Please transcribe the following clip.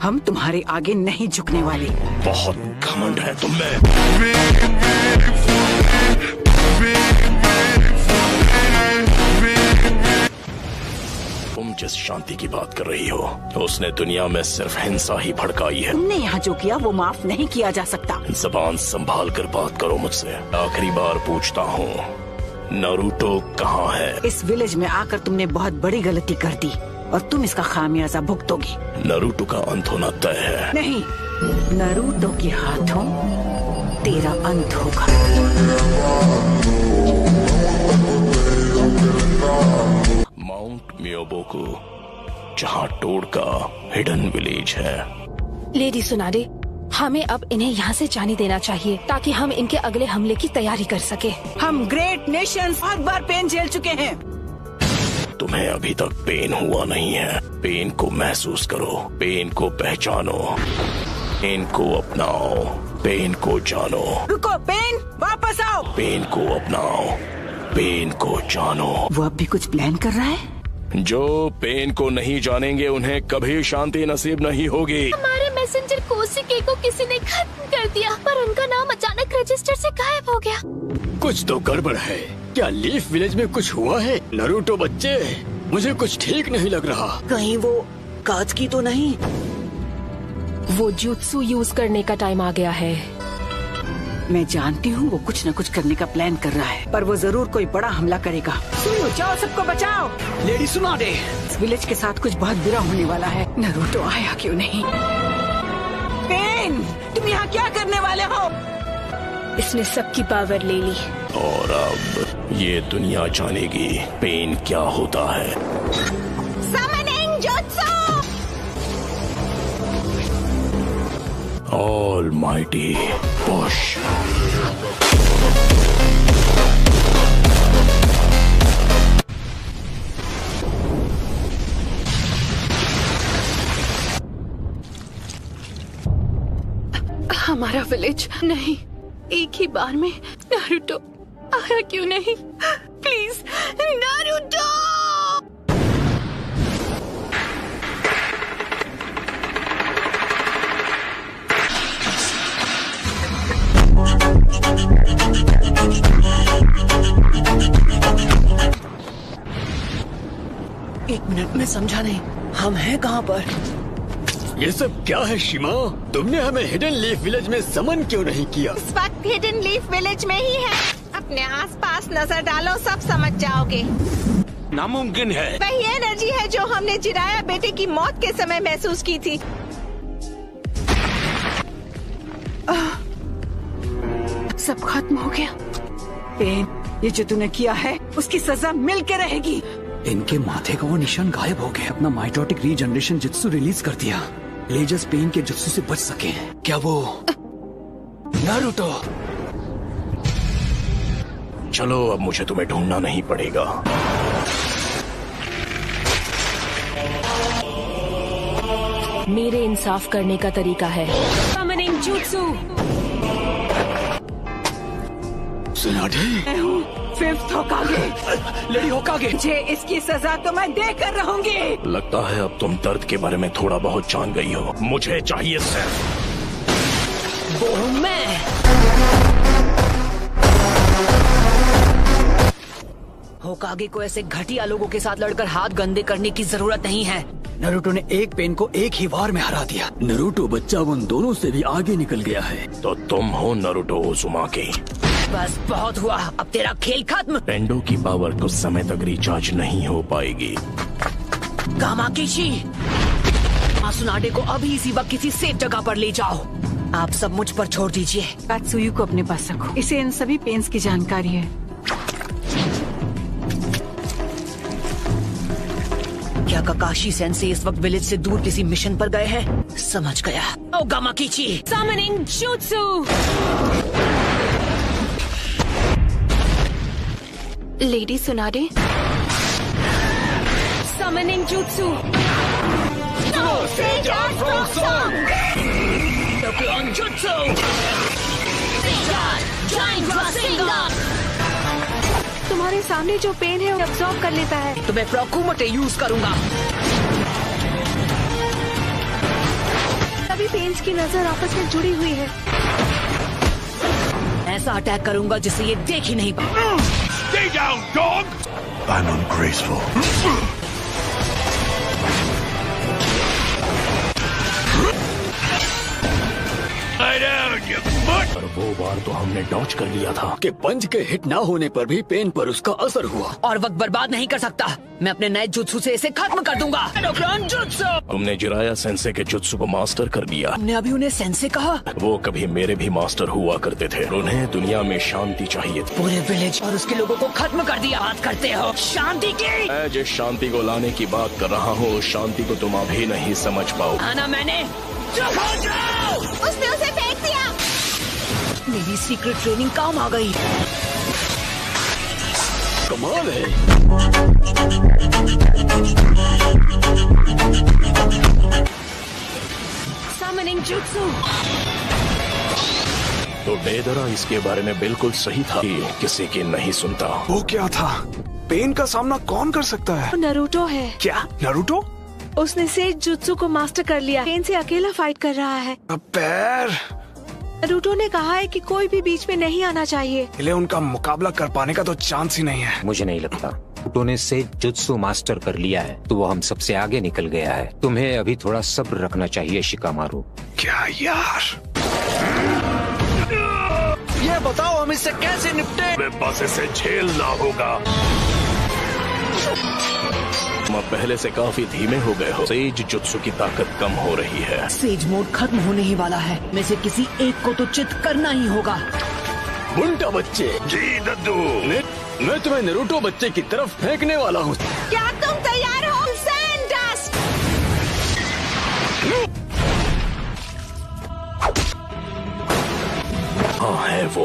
हम तुम्हारे आगे नहीं झुकने वाले। बहुत घमंड है तुम में। तुम जिस शांति की बात कर रही हो उसने दुनिया में सिर्फ हिंसा ही भड़काई है। तुमने यहाँ जो किया वो माफ नहीं किया जा सकता। ज़बान संभाल कर बात करो मुझसे। आखिरी बार पूछता हूँ, नारुतो कहाँ है? इस विलेज में आकर तुमने बहुत बड़ी गलती कर दी और तुम इसका खामियाजा भुगतोगी। नारुतो का अंत होना तय है। नहीं, नारुतो के हाथों तेरा अंत होगा। माउंट मियोबोकू, जहाँ टोड का हिडन विलेज है। लेडी सुनाडे, हमें अब इन्हें यहाँ से जाने देना चाहिए ताकि हम इनके अगले हमले की तैयारी कर सके। हम ग्रेट नेशंस बहुत बार पेन झेल चुके हैं। तुम्हें अभी तक पेन हुआ नहीं है। पेन को महसूस करो, पेन को पहचानो, पेन को अपनाओ, पेन को जानो। रुको पेन, वापस आओ। पेन को अपनाओ, पेन को जानो। वो अब भी कुछ प्लान कर रहा है। जो पेन को नहीं जानेंगे उन्हें कभी शांति नसीब नहीं होगी। हमारे मैसेंजर कोशिके को किसी ने खत्म कर दिया, पर उनका नाम अचानक रजिस्टर से गायब हो गया। कुछ तो गड़बड़ है। क्या लीफ विलेज में कुछ हुआ है? नारुतो बच्चे, मुझे कुछ ठीक नहीं लग रहा। कहीं वो काज की तो नहीं? वो जुत्सु यूज करने का टाइम आ गया है। मैं जानती हूँ वो कुछ न कुछ करने का प्लान कर रहा है, पर वो जरूर कोई बड़ा हमला करेगा। सुनो, जाओ सबको बचाओ। लेडी सुनाडे, इस विलेज के साथ कुछ बहुत बुरा होने वाला है। नारुतो आया क्यों नहीं? पेन, तुम यहाँ क्या करने वाले हो? इसने सबकी पावर ले ली और अब ये दुनिया जानेगी पेन क्या होता है। Summoning Jutsu! Almighty push. हमारा विलेज नहीं, एक ही बार में नारुतो आया क्यों नहीं? Please Naruto! एक मिनट, मैं समझा नहीं, हम हैं कहाँ पर? ये सब क्या है शिमा? तुमने हमें हिडन लीफ विलेज में समन क्यों नहीं किया? इस वक्त हिडन लीफ विलेज में ही है। अपने आसपास नजर डालो, सब समझ जाओगे। नामुमकिन है। वही एनर्जी है जो हमने जिराया बेटे की मौत के समय महसूस की थी। सब खत्म हो गया। पेन, ये जो तूने किया है उसकी सजा मिल के रहेगी। इनके माथे का वो निशान गायब हो गया। अपना माइटोटिक रीजनरेशन जित्सु रिलीज कर दिया। लेजर्स पेन के जित्सु से बच सके। क्या वो नारुतो? चलो अब मुझे तुम्हें ढूंढना नहीं पड़ेगा। मेरे इंसाफ करने का तरीका है। Summoning Jutsu! सुनाडे, मैं हूँ फिफ्थ होकागे। लेडी होकागे। मुझे इसकी सजा तो मैं देकर रहूंगी। लगता है अब तुम दर्द के बारे में थोड़ा बहुत जान गई हो। मुझे चाहिए सिर्फ वो हूँ मैं। होकागे को ऐसे घटिया लोगों के साथ लड़कर हाथ गंदे करने की जरूरत नहीं है। नारुतो ने एक पेन को एक ही वार में हरा दिया। नारुतो बच्चा उन दोनों से भी आगे निकल गया है। तो तुम हो नारुतो उज़ुमाकी। बस बहुत हुआ, अब तेरा खेल खत्म। टेंडो की पावर कुछ समय तक रिचार्ज नहीं हो पाएगी। गामाकिशी, मासुनाडे को अभी इसी वक्त किसी सेफ जगह पर ले जाओ। आप सब मुझ पर छोड़ दीजिए। कात्सुयु को अपने पास रखो, इसे इन सभी पेन्स की जानकारी है। क्या काकाशी सेंसे इस वक्त विलेज से दूर किसी मिशन पर गए हैं? समझ गया। ओ गामाकिची, Summoning Jutsu! Lady सुनाडे, Summoning Jutsu! Dokkan Jutsu! तुम्हारे सामने जो पेन है वो अब्सॉर्ब कर लेता है। तो मैं प्रोकुमोटे यूज करूंगा। पेन्स की नजर आपस में जुड़ी हुई है। ऐसा अटैक करूंगा जिसे ये देख ही नहीं पाए। Stay down, dog! I'm ungraceful. Lie down, you butt! पर वो बार तो हमने डॉच कर लिया था कि पंच के हिट ना होने पर भी पेन पर उसका असर हुआ। और वक्त बर्बाद नहीं कर सकता। मैं अपने नए जुत्सु से इसे खत्म कर दूंगा। Endocrine jutsu. हमने जिराया सेंसे के जुत्सु को मास्टर कर लिया। हमने अभी उन्हें सेंसे कहा। वो कभी मेरे भी मास्टर हुआ करते थे। उन्हें दुनिया में शांति चाहिए थी। पूरे विलेज और उसके लोगों को खत्म कर दिया। बात करते हो शांति की? मैं जिस शांति को लाने की बात कर रहा हूँ उस शांति को तुम अभी नहीं समझ पाओ। आना मैंने। चुप हो जाओ। उसने उसे फेंक दिया। मेरी सीक्रेट ट्रेनिंग काम आ गई। कमाल है। Summoning jutsu। तो डेदरा इसके बारे में बिल्कुल सही था कि किसी की नहीं सुनता। वो क्या था? पेन का सामना कौन कर सकता है? नरूटो है। क्या नारुतो? उसने सेज जुत्सु को मास्टर कर लिया। पेन से अकेला फाइट कर रहा है। अब पैर नरूटो ने कहा है कि कोई भी बीच में नहीं आना चाहिए। इले उनका मुकाबला कर पाने का तो चांस ही नहीं है। मुझे नहीं लगता। उन्होंने से जुत्सु मास्टर कर लिया है तो वो हम सबसे आगे निकल गया है। तुम्हें अभी थोड़ा सब्र रखना चाहिए शिकामारू। क्या यार? ये बताओ हम इससे कैसे निपटे? बस इसे झेलना होगा। तुम अब पहले से काफी धीमे हो गए हो। सेज जुत्सु की ताकत कम हो रही है। सेज मोड खत्म होने ही वाला है। में से किसी एक को तो चित करना ही होगा। बुंटा बच्चे। जी दद्दू। मैं तुम्हें नारुतो बच्चे की तरफ फेंकने वाला हूँ। क्या तुम तैयार हो? सैंडस्ट। हाँ है वो।